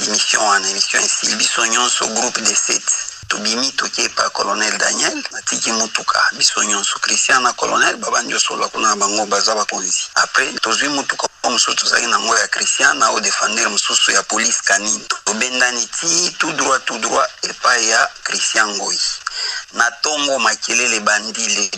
si mission ici biso nyonso groupe de 7 tobimi toke pa colonel Daniel natiki mutuka biso nyonso Christian na colonel baba njoso la kuna bango baza bakonzi après tozwi mutuka mususu tozali nango ya Christian na o défendre mususu ya police canine tobendani ti tout droit epai ya Christian Ngoi na tongo makelele bandi les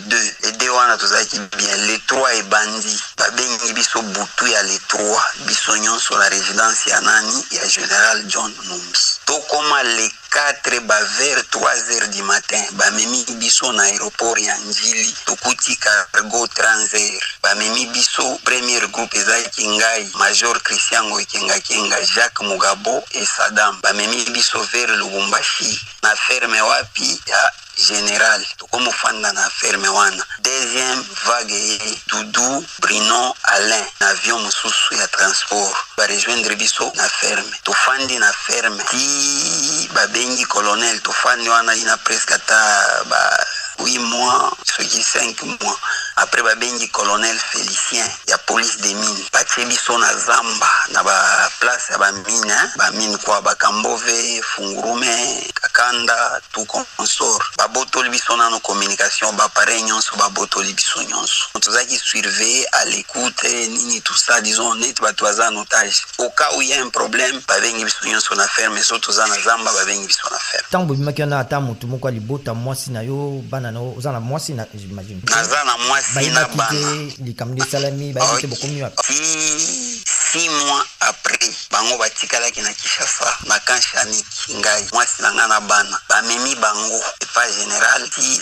deux wana tozaki bien les 3 et bandi babengi biso butu ya les 3 biso nyonso la résidence ya nani ya général John Mums tokoma les 4 vers 3 heures du matin bamemi biso na aéroport ya Njili tokuti cargo Transair bamemi biso premier groupe ezaki ngai major Christian Ngoi kenga Jacques Mugabo et Saddam bamemi biso vers Lubumbashi na ferme wapi ya général tokomo fanda na ferme wana deuxième vague Doudou Brino Alain na avion mususu ya transport ba rejoindre biso na ferme tofandi na ferme ti babengi colonel tofandi wana ina presque ata ba 8 mois soki 5 mois après babengi colonel Félicien ya police des mines batie biso na zamba na ba place ya ba mine kwa Bakambove Fungurume Kakanda tout consort babotoli biso na no communication ba pareil nyonso babotoli biso nyonso tozaki surveiller à l'écoute nini tout ça disons net batwaza en otage au cas où il y a un problème babengi biso nyonso na ferme so toza na zamba babengi biso na ferme tango bimaki na ata mutu moko libota mwasi na yo bana no ozana mwasi na j'imagine nazana mwasi na bana likamdi salami baite bokomi wapi 6 mois après bango batikalaki na Kinshasa na Kanshaniki ngai mwasi na ngana bana bamemi bango epa général ti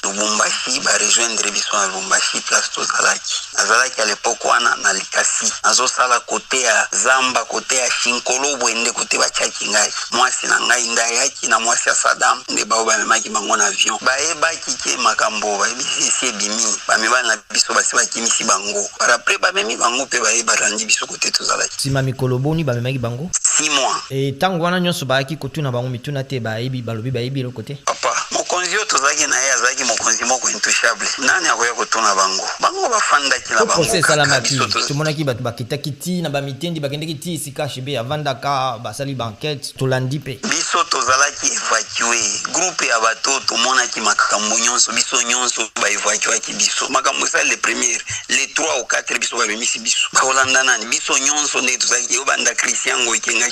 Lubumbashi ba rejoindre biso na Lubumbashi place tozalaki nazalaki à l'époque wana na Likasi nazosala kote ya Zamba kote ya Shinkolo bwende kote bachaki ngai mwasi na ngai ndayaki na mwasi ya Saddam nde bao bamemaki bango na avion bayebaki ke makambo bayebisi ebimi bamebana na biso basi bakimisi bango après bamemi bango pe bayeba randi biso kote tozalaki sima mikolo boni bamemaki bango 6 mois et tango wana nyonso bayaki kotuna bango mituna te bayebi balobi bayebi lokote papa mokonzi yo tozalaki na ye azalaki mokonzi moko intouchable nani akoya kotuna bango bafandaki na bango procès salamaki tomonaki bato bakitaki ti na bamitendi bakendeki ti esika shebe avandaka basali banquete tolandi pe biso tozalaki évacue groupe ya bato tomonaki makambo nyonso biso nyonso baévacuaki biso makambo esali le premier les 3 ou 4 biso babemisi biso bakolanda nani biso nyonso nde tozalaki yo banda Christian Ngoi kenga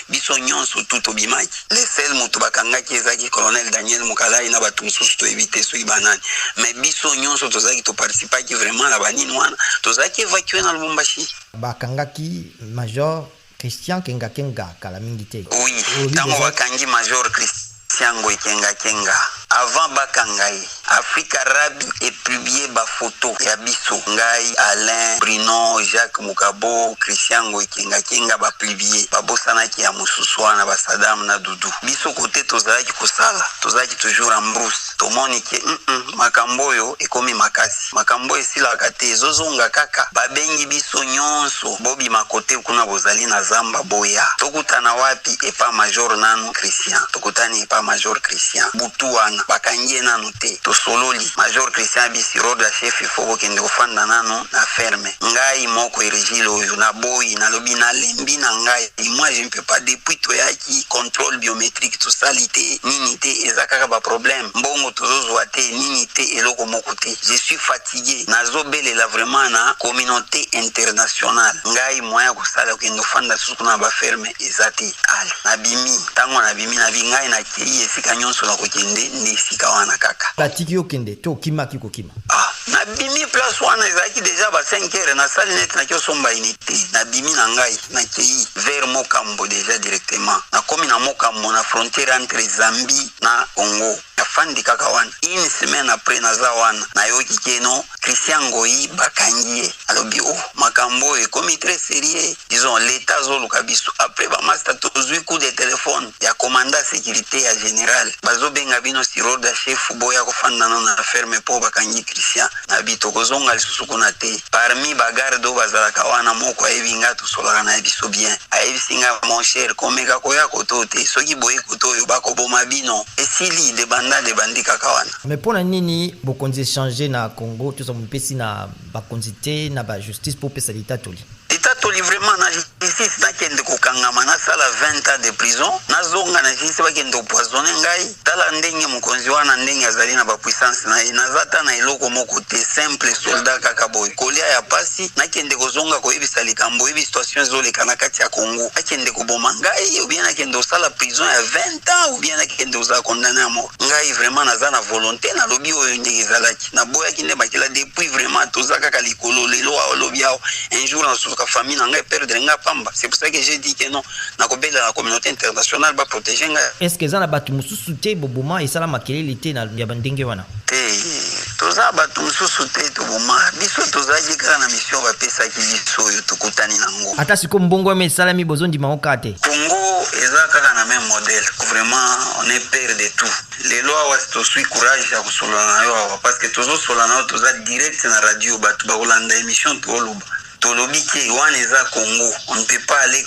biso nyonso tout obimaki le seul moto bakangaki ezaki colonel Daniel Mukalai na bato mosusu toyebi soki banani mais biso nyonso tozalaki toparticipaki vraiment na banini wana tozalaki évacue na Lubumbashi bakangaki major Christian kenga kala mingi te oui tango bakangi major Christian Ngoi kenga avant bakangai Afrique Arabe et publié ba photo ya biso ngai Alain Brino Jacques Mugabo Christian Ngoi kenga ba publié babosana ki ya mususu wana ba Saddam na Dudu biso kote tozalaki kosala tozalaki toujours en brousse tomoni ke makambo yo ekomi makasi makambo esila kate zozonga kaka babengi biso nyonso bobi makote kuna bozali na zamba boya tokutana wapi epa major nanu Christian tokutani epa major Christian butu wana bakangie nanu te tosololi major Christian bisiro da chef ifo kende ofanda nanu na ferme ngai moko erigile oyo na boyi na lobi na lembi na ngai moi je ne peux pas depuis toyaki contrôle biométrique to salité nini te ezakaka ba problème mbongo tozozwa te nini te eloko moko te je suis fatigué nazobelela vraiment na communauté internationale ngai moya kosala kende ofanda suku na ba ferme ezate ale nabimi tango nabimi na bingai na kiri esika nyonso na kokende ndi esika wana kaka batiki okende to kimaki kokima na bimi place wana ezalaki déjà ba 5 heures na salle net na kiosomba inite na bimi na ngai na kei vers Mokambo déjà directement na komi na Mokambo na frontière entre Zambie na Congo afandi kaka wana une semaine après naza wana na yoki keno Christian Ngoi bakangie alobi makambo e komi très sérieux disons l'état zoluka biso après ba master tozui coup de téléphone ya commandant sécurité ya général bazobenga bino siro da chef boya kofanda na ferme po bakangi Christian na bito kozonga lisusu kuna te parmi bagardo bazalaka wana moko ayevinga tosolaka na biso bien ayebisinga mon cher komeka koya kotote soki boye kotoyo bakoboma bino esili de bandi kaka wana mais pona nini bokonzi changer na Congo tout ça mpesi na bakonzi te na ba justice pour pesa l'état toli leta toli vraiment na justice nakende kokangama nasala 20 ans de prison nazonga na justice bakende opoisonne ngai tala ndenge mokonzi wana ndenge azali na bapuissance na ye nazata na eloko moko te simple soldat kaka boy kolia ya pasi nakende kozonga koyebisa likambo yebi situation ezoleka na kati ya Congo akende koboma ngai ou bien nakende osala prison ya 20 ans ou bien nakende oza condamné à mort ngai vraiment naza na volonté na lobi oyo ndenge ezalaki na boya kinde bakela depuis vraiment toza kaka likolo lelo olobi ao un jour na suka famille na ngai perdre nga pamba c'est pour ça que j'ai dit que non na kobela la communauté internationale ba protéger nga est-ce que za na batu mususu te boboma esala makelele te na ya bandenge wana te toza batu mususu te toboma biso tozaki kaka na mission bapesaki biso oyo tokutani nango ata siko mbongo ame esalami bozondima oka te Congo eza kaka na même modèle vraiment on est père de tout lelo awa tosui courage ya kosolola na yo awa parce que tozosola na yo toza direct na radio batu bakolanda émission toloba tolobi ke wana eza Congo on ne peut pas aller